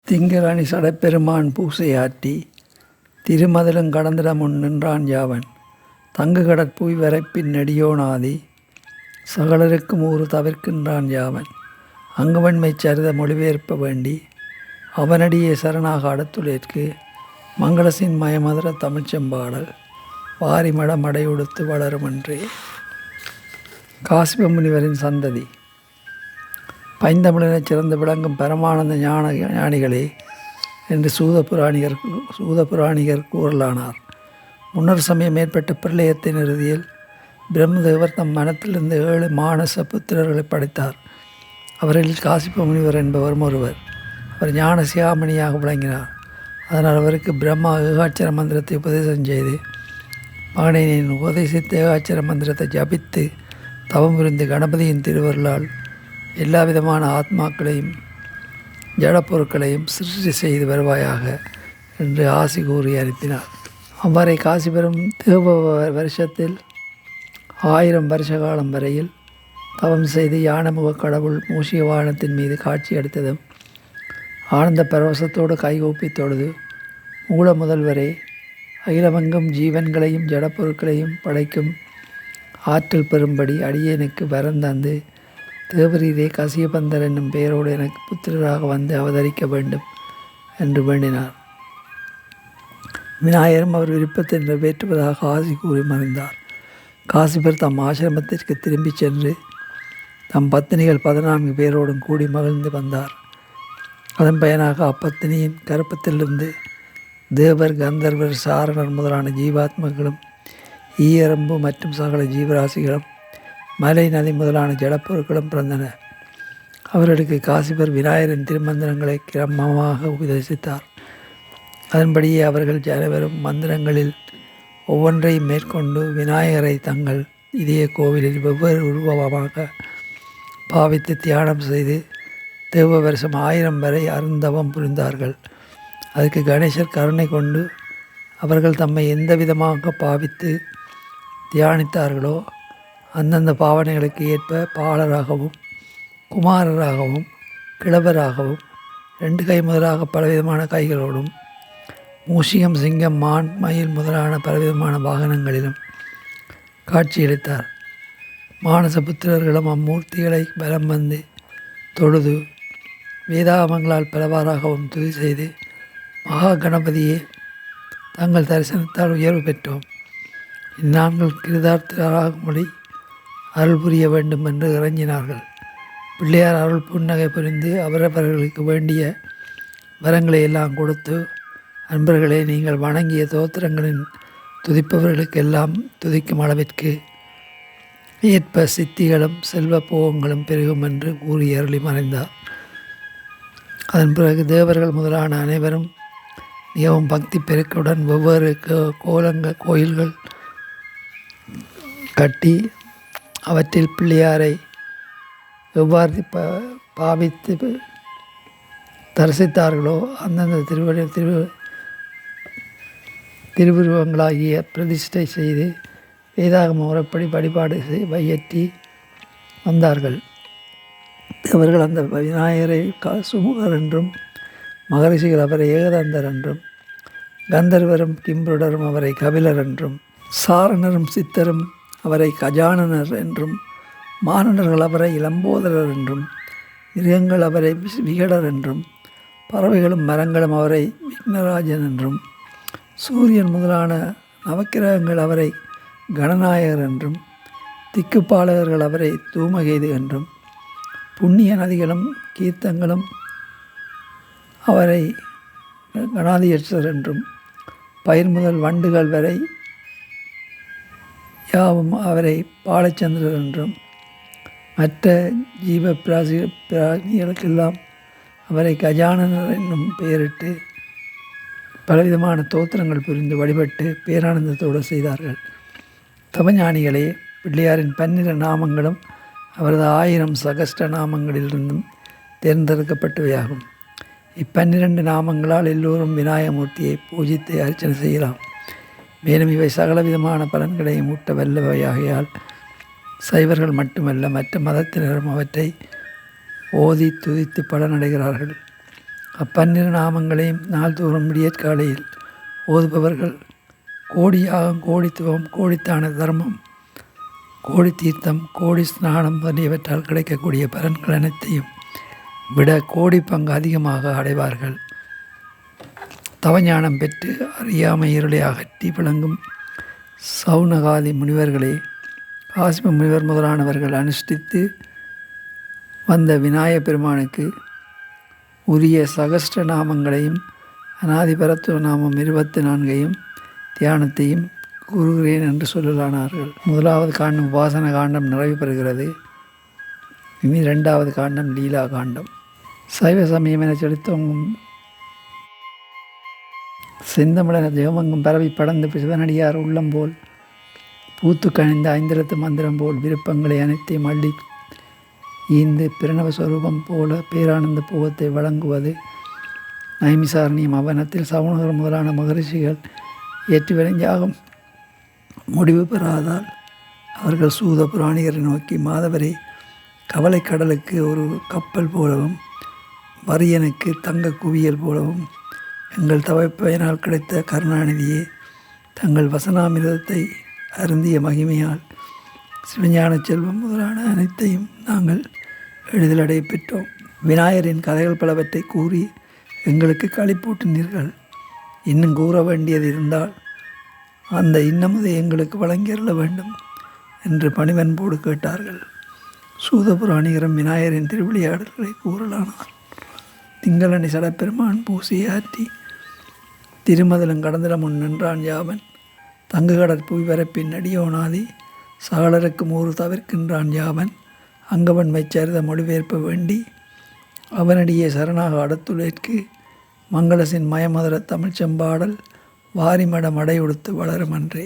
திங்களணி சடைப்பெருமான் பூசையாற்றி திருமதிலும் கடந்திட முன் நின்றான் யாவன் தங்கு கடற்புய் வரைப்பின் நெடியோனாதி சகலருக்கும் ஊறு தவிர்க்கின்றான் யாவன் அங்குவன்மை சரித மொழிபெயர்ப்ப வேண்டி அவனடியே சரணாக அடுத்துளேற்கு மங்களசின் மயமதுர தமிழ்ச்செம்பாடல் வாரிமட மடையுடுத்து வளருமன்றே. காசிப முனிவரின் சந்ததி. பைந்தமிழனைச் சிறந்து விளங்கும் பரமானந்த ஞானிகளே என்று சூத புராணிகர் கூறலானார். முன்னர் சமயம் ஏற்பட்ட பிரளயத்தின் இறுதியில் பிரம்மதேவர் தம் மனத்திலிருந்து 7 மானச புத்திரர்களை படைத்தார். அவர்களில் காசிப முனிவர் என்பவரும் ஒருவர். அவர் ஞான சியாமணியாக விளங்கினார். அதனால் அவருக்கு பிரம்மா ஏகாட்சர மந்திரத்தை உபதேசம் செய்து மகனின் உபதேசித்த ஏகாட்சர மந்திரத்தை ஜபித்து தவம் புரிந்து கணபதியின் திருவருளால் எல்லா விதமான ஆத்மாக்களையும் ஜடப்பொருட்களையும் சிருஷ்டி செய்து வருவாயாக என்று ஆசி கூறி அனுப்பினார். அவ்வாறே காசி பெறும் தேவ வருஷத்தில் 1000 வருஷ காலம் வரையில் தவம் செய்து யானமுக கடவுள் மூஷிக வாகனத்தின் மீது காட்சி அளித்ததும் ஆனந்த பரவசத்தோடு கைகூப்பி தொழுது மூல முதல்வரே அகிலமங்கும் ஜீவன்களையும் ஜடப்பொருட்களையும் படைக்கும் ஆற்றல் பெறும்படி அடியேனுக்கு வரம் தந்து தேவரீரே கசியபந்தர் என்னும் பெயரோடு எனக்கு புத்திரராக வந்து அவதரிக்க வேண்டும் என்று வேண்டினார். விநாயகரும் அவர் விருப்பத்தை நிறைவேற்றுவதாக ஆசி கூறி மறைந்தார். காசிபர் தம் ஆசிரமத்திற்கு திரும்பி சென்று தம் பத்தினிகள் 14 பேரோடும் கூடி மகிழ்ந்து வந்தார். அதன் பயனாக அப்பத்தினியின் கருப்பத்திலிருந்து தேவர், கந்தர்வர், சாரணர் முதலான ஜீவாத்மர்களும் ஈயரம்பு மற்றும் சகல ஜீவராசிகளும் மலை, நதி முதலான ஜடப்பொருட்களும் பிறந்தன. அவர்களுக்கு காசிபர் விநாயகரின் திருமந்திரங்களை கிரமமாக உபதேசித்தார். அதன்படியே அவர்கள் அனைவரும் மந்திரங்களில் ஒவ்வொன்றையும் மேற்கொண்டு விநாயகரை தங்கள் இதய கோவிலில் வெவ்வேறு உருவமாக பாவித்து தியானம் செய்து தேவ வருஷம் 1000 வரை அருந்தவம் புரிந்தார்கள். அதுக்கு கணேசர் கருணை கொண்டு அவர்கள் தம்மை எந்த விதமாக பாவித்து தியானித்தார்களோ அந்தந்த பாவனைகளுக்கு ஏற்ப பாலராகவும் குமாரராகவும் கிழவராகவும் 2 கை முதலாக பலவிதமான கைகளோடும் மூஷிகம், சிங்கம், மான், மயில் முதலான பலவிதமான வாகனங்களிலும் காட்சியளித்தார். மானச புத்திரர்களும் அம்மூர்த்திகளை பலம் வந்து தொழுது வேதாகமங்களால் பலவாறாகவும் துதி செய்து மகா கணபதியே தங்கள் தரிசனத்தால் உயர்வு பெற்றோம், இந்நான்கள் கிருதார்த்தராகும்படி அருள் புரிய வேண்டும் என்று இறங்கினார்கள். பிள்ளையார் அருள் புன்னகை புரிந்து அவரவர்களுக்கு வேண்டிய வரங்களை எல்லாம் கொடுத்து, அன்பர்களே, நீங்கள் வணங்கிய தோத்திரங்களின் துதிப்பவர்களுக்கெல்லாம் துதிக்கும் அளவிற்கு ஏற்ப சித்திகளும் செல்வ போகங்களும் பெருகும் என்று கூறி அருளி மறைந்தார். அதன் பிறகு தேவர்கள் முதலான அனைவரும் மிகவும் பக்தி பெருக்குடன் வெவ்வேறு கோயில்கள் கட்டி அவற்றில் பிள்ளையாரை எவ்வாறு பாவித்து தரிசித்தார்களோ அந்தந்த திருவுருவங்களாகிய பிரதிஷ்டை செய்து வேதாகம முறைப்படி வழிபாடு வையற்றி வந்தார்கள். அவர்கள் அந்த விநாயகரை சுமுகர் என்றும், மகரிஷிகள் அவரை ஏகதந்தர் என்றும், கந்தர்வரும் கிம்புருடரும் அவரை கபிலர் என்றும், சாரணரும் சித்தரும் அவரை கஜானனர் என்றும், மானடர்கள் அவரை இளம்போதரர் என்றும், மிருகங்கள் அவரை விகடர் என்றும், பறவைகளும் மரங்களும் அவரை விக்னராஜன் என்றும், சூரியன் முதலான நவக்கிரகங்கள் அவரை கணநாயகர் என்றும், திக்குப்பாலகர்கள் அவரை தூமகேது என்றும், புண்ணிய நதிகளும் கீர்த்தங்களும் அவரை கணாதியட்சர் என்றும், பயிர் முதல் வண்டுகள் வரை யாவும் அவரை பாலச்சந்திரர் என்றும், மற்ற ஜீவ பிராணிகளுக்கெல்லாம் அவரை கஜானனர் என்னும் பெயரிட்டு பலவிதமான தோத்திரங்கள் புரிந்து வழிபட்டு பேரானந்தத்தோடு செய்தார்கள். தவஞானிகளே, பிள்ளையாரின் 12 நாமங்களும் அவரது 1000 சகஸ்ட நாமங்களிலிருந்தும் தேர்ந்தெடுக்கப்பட்டவையாகும். 12 நாமங்களால் எல்லோரும் விநாயகமூர்த்தியை பூஜித்து அர்ச்சனை செய்யலாம். மேலும் இவை சகலவிதமான பலன்களையும் ஊட்ட வல்லவையாகையால் சைவர்கள் மட்டுமல்ல மற்ற மதத்தினரும் அவற்றை ஓதி துதித்து பலனடைகிறார்கள். அப்பன்னிரு நாமங்களையும் நாள்தோறும் விடியற்காலையில் ஓதுபவர்கள் கோடியாகம், கோடித்துவம், கோடித்தான தர்மம், கோடி தீர்த்தம், கோடி ஸ்நானம் முதலியவற்றால் கிடைக்கக்கூடிய பலன்கள் அனைத்தையும் விட கோடி பங்கு அதிகமாக அடைவார்கள். தவஞானம் பெற்று அறியாமை இருளை அகற்றி விளங்கும் சௌனகாதி முனிவர்களே, காசிம முனிவர் முதலானவர்கள் அனுஷ்டித்து வந்த விநாயக பெருமானுக்கு உரிய சகஸ்ர நாமங்களையும் அநாதிபரத்துவ நாமம் 24ஐயும் தியானத்தையும் கூறுகிறேன் என்று சொல்லலானார்கள். முதலாவது காண்டம் உபாசன காண்டம் நிறைவு பெறுகிறது. இனி 2வது காண்டம் லீலா காண்டம். சைவ சமயம் என செலுத்தவங்கும் செந்தமிழன ஜெகமங்கும் பரவி படர்ந்து சிவனடியார் உள்ளம் போல் பூத்து கணிந்த ஐந்திரத்து மந்திரம் போல் விருப்பங்களை அனைத்தையும் அள்ளி ஈந்து பிரணவஸ்வரூபம் போல பேரானந்த போகத்தை வழங்குவது நைமிசாரணியம். அவனத்தில் சவுனகர் முதலான மகரிஷிகள் ஏற்றி விளங்கியாகும் முடிவு பெறாதால் அவர்கள் சூத புராணிகரை நோக்கி, மாதவரே, கவலை கடலுக்கு ஒரு கப்பல் போலவும் வரியனுக்கு தங்க குவியல் போலவும் எங்கள் தவப்பயனால் கிடைத்த கருணாநிதியே, தங்கள் வசனாமிரதத்தை அருந்திய மகிமையால் சிவஞான செல்வம் முதலான அனைத்தையும் நாங்கள் எளிதில் அடைய பெற்றோம். விநாயகரின் கதைகள் பலவற்றை கூறி எங்களுக்கு களிப்பூட்டினீர்கள். இன்னும் கூற வேண்டியது இருந்தால் அந்த இன்னமுதை எங்களுக்கு வழங்கியருள வேண்டும் என்று பணிவன்போடு கேட்டார்கள். சூதபுராணிகரும் விநாயகரின் திருவிளையாடல்களை கூறலானார். திங்களணி சடப்பெருமான் பூசையாற்றி திருமதலம் கடந்திட முன் நின்றான் யாவன், தங்கு கடற்புவி பரப்பின் அடியோனாதி சகலருக்கும் ஊறு தவிர்க்கின்றான் யாவன், அங்கவன் மைச்சரித மொழிபெயர்ப்ப வேண்டி அவனடியே சரணாக அடுத்துழைக்கு மங்களசின் மயமதுர தமிழ்ச்செம்பாடல் வாரிமடம் அடையுடுத்து வளருமன்றே.